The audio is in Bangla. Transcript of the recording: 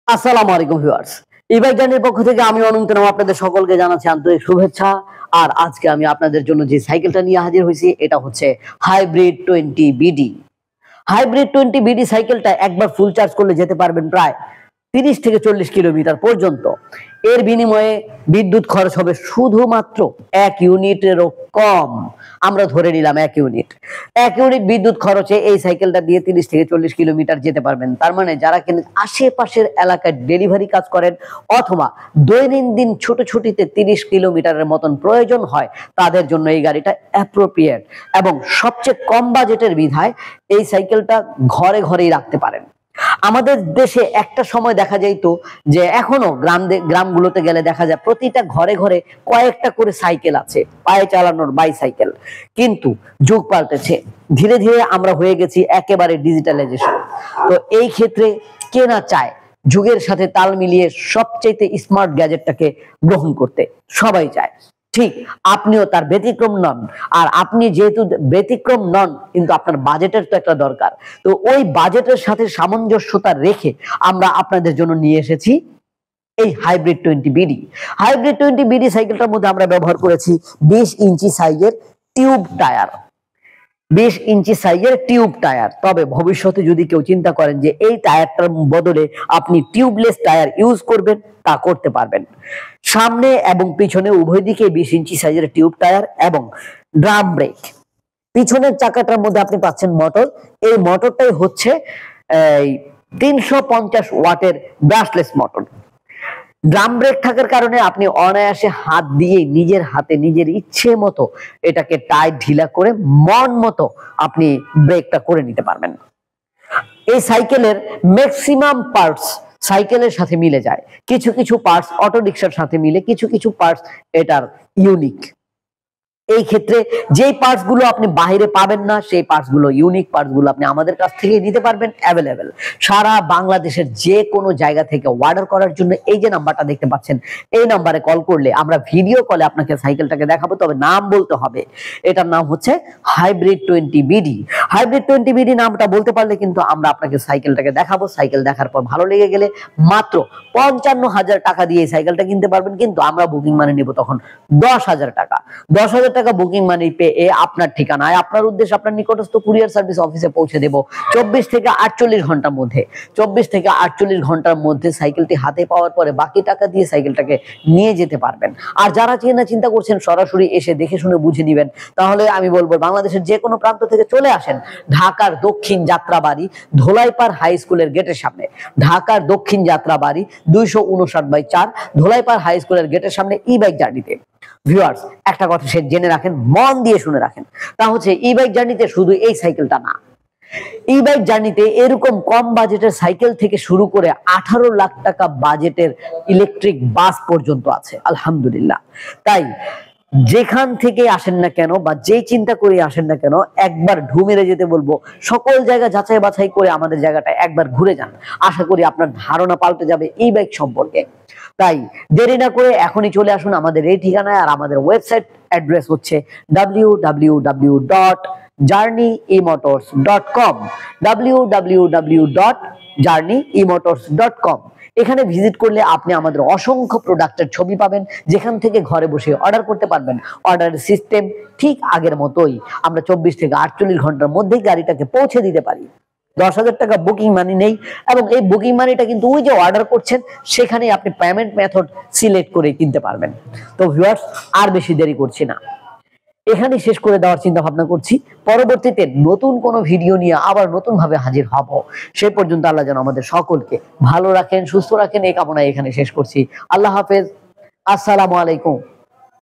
আসসালামু আলাইকুম ভিউয়ার্স। ই-বাইক জার্নির পক্ষ থেকে আমি অনন্ত নাম আপনাদের সকলকে জানাচ্ছি আন্তরিক শুভেচ্ছা। আর আজকে আমি আপনাদের জন্য যে সাইকেলটা নিয়ে হাজির হয়েছি এটা হচ্ছে হাইব্রিড 20 বিডি। হাইব্রিড 20 বিডি সাইকেলটা একবার ফুল চার্জ করলে যেতে পারবেন প্রায় 30 থেকে 40 কিলোমিটার পর্যন্ত। এর বিনিময়ে বিদ্যুৎ খরচ হবে শুধুমাত্র 1 ইউনিটেরও কম। আমরা ধরে নিলাম 1 ইউনিট। 1 ইউনিট বিদ্যুৎ খরচে এই সাইকেলটা দিয়ে 30 থেকে 40 কিলোমিটার যেতে পারবেন। তার মানে যারা কিনা আশেপাশের এলাকায় ডেলিভারি কাজ করেন অথবা দৈনন্দিন ছুটিতে 30 কিলোমিটারের মতন প্রয়োজন হয় তাদের জন্য এই গাড়িটা অ্যাপ্রোপ্রিয়েট এবং সবচেয়ে কম বাজেটের বিধায় এই সাইকেলটা ঘরে ঘরেই রাখতে পারেন। আমাদের দেশে একটা সময় দেখা যাইতো যে এখনো গ্রামগুলোতে গেলে দেখা যায় প্রতিটা ঘরে ঘরে কয়েকটা করে সাইকেল আছে, পায়ে চালানোর বাইসাইকেল। কিন্তু যুগ পাল্টেছে, ধীরে ধীরে আমরা হয়ে গেছি একেবারে ডিজিটালাইজেশন। তো এই ক্ষেত্রে কে না চায় যুগের সাথে তাল মিলিয়ে সবচেয়ে স্মার্ট গ্যাজেটটাকে গ্রহণ করতে? সবাই চায়। ঠিক আপনিও তার ব্যতিক্রম নন। আর আপনি যেহেতু ব্যতিক্রম নন, কিন্তু আপনার বাজেটের তো একটা দরকার। তো ওই বাজেটের সাথে সামঞ্জস্যতা রেখে আমরা আপনাদের জন্য নিয়ে এসেছি এই হাইব্রিড 20 বিডি। হাইব্রিড 20 বিডি সাইকেলটার মধ্যে আমরা ব্যবহার করেছি 20 ইঞ্চি সাইজের টিউব টায়ার। 20 ইঞ্চি সাইজের টিউব টায়ার। তবে ভবিষ্যতে যদি কেউ চিন্তা করেন যে এই টায়ারটার বদলে আপনি টিউবলেস টায়ার ইউজ করবেন, তা করতে পারবেন। সামনে এবং পিছনে উভয় দিকে 20 ইঞ্চি সাইজের টিউব টায়ার এবং ড্রাম ব্রেক। পিছনের চাকাটার মধ্যে আপনি পাচ্ছেন মোটর। এই মোটরটাই হচ্ছে 350 ওয়াটের ব্রাশলেস মোটর। ড্রাম ব্রেক থাকার কারণে আপনি অনায়াসে হাত দিয়ে নিজের হাতে নিজের ইচ্ছে মতো এটাকে টাইট ঢিলা করে মন মতো আপনি ব্রেকটা করে নিতে পারবেন। এই সাইকেলের ম্যাক্সিমাম পার্টস সাইকেলের সাথে মিলে যায়। কিছু কিছু পার্টস অটো রিকশার সাথে মিলে, কিছু কিছু পার্টস এটার ইউনিক। এই ক্ষেত্রে যেই পার্টস গুলো আপনি বাইরে পাবেন না, সেই পার্টস গুলো ইউনিক পার্টস গুলো আপনি আমাদের কাছ থেকে নিতে পারবেন অ্যাভেলেবেল। সারা বাংলাদেশের যে কোনো জায়গা থেকে অর্ডার করার জন্য এই যে নাম্বারটা দেখতে পাচ্ছেন, এই নাম্বারে কল করলে আমরা ভিডিও কলে আপনাকে সাইকেলটাকে দেখাবো। তবে নাম বলতে হবে, এটার নাম হচ্ছে হাইব্রিড 20 বিডি। হাইব্রিড 20 বিডি নামটা বলতে পারলে কিন্তু আমরা আপনাকে সাইকেলটাকে দেখাবো। সাইকেল দেখার পর ভালো লেগে গেলে মাত্র 55,000 টাকা দিয়ে এই সাইকেলটা কিনতে পারবেন। কিন্তু আমরা বুকিং মানি নেব তখন 10,000 টাকা। 10,000 টাকা বুকিং মানি পেয়ে আপনার ঠিকানায় আপনার উদ্দেশ্যে আপনার নিকটস্থ কুরিয়ার সার্ভিস অফিসে পৌঁছে দেব 24 থেকে 48 ঘন্টার মধ্যে। 24 থেকে 48 ঘন্টার মধ্যে সাইকেলটি হাতে পাওয়ার পরে বাকি টাকা দিয়ে সাইকেলটাকে নিয়ে যেতে পারবেন। আর যারা চিন্তা করছেন সরাসরি এসে দেখে শুনে বুঝে নিবেন, তাহলে আমি বলবো বাংলাদেশের যে কোনো প্রান্ত থেকে চলে আসেন ঢাকার দক্ষিণ যাত্রাবাড়ি ধোলাইপাড় হাই স্কুলের গেটের সামনে। ঢাকার দক্ষিণ যাত্রাবাড়ি 259/4 ধোলাইপাড় হাই স্কুলের গেটের সামনে ই-বাইক জার্নিতে। ভিউয়ার্স, একটা কথা সে জেনে রাখেন, মন দিয়ে শুনে রাখেন, তা হচ্ছে ই-বাইক জার্নিতে শুধু এই সাইকেলটা না, ই-বাইক জার্নিতে এরকম কম বাজেটের সাইকেল থেকে শুরু করে 18 লাখ টাকা বাজেটের ইলেকট্রিক বাস পর্যন্ত আছে আলহামদুলিল্লাহ। তাই যেখান থেকে আসেন না কেন বা যেই চিন্তা করে আসেন না কেন, একবার ঢু মেরে যেতে বলবো। সকল জায়গা যাচাই বাছাই করে আমাদের জায়গাটা একবার ঘুরে যান। আশা করি আপনার ধারণা পাল্টে যাবে ই-বাইক সম্পর্কে। তাই দেরি না করে এখনই চলে আসুন আমাদের এই ঠিকানায়। আর আমাদের ওয়েবসাইট অ্যাড্রেস হচ্ছে www.journeymotors.com www.journeymotors.com। এখানে ভিজিট করলে আপনি আমাদের অসংখ্য প্রোডাক্টের ছবি পাবেন, যেখান থেকে ঘরে বসে অর্ডার করতে পারবেন। অর্ডারের সিস্টেম ঠিক আগের মতোই। আমরা 24 থেকে 48 ঘন্টার মধ্যেই গাড়িটাকে পৌঁছে দিতে পারি। 10,000 টাকা বুকিং মানি নেই এবং এই বুকিং মানিটা কিন্তু ওই যে অর্ডার করছেন সেখানেই আপনি পেমেন্ট মেথড সিলেক্ট করে কিনতে পারবেন। তো ভিউয়ার্স, আর বেশি দেরি করছি না, এখানেই শেষ করে দেওয়ার চিন্তা ভাবনা করছি। পরবর্তীতে নতুন কোনো ভিডিও নিয়ে আবার নতুন ভাবে হাজির হব। সে পর্যন্ত আল্লাহ যেন আমাদের সকলকে ভালো রাখেন, সুস্থ রাখেন, এই কামনায় এখানে শেষ করছি। আল্লাহ হাফেজ, আসসালামু আলাইকুম।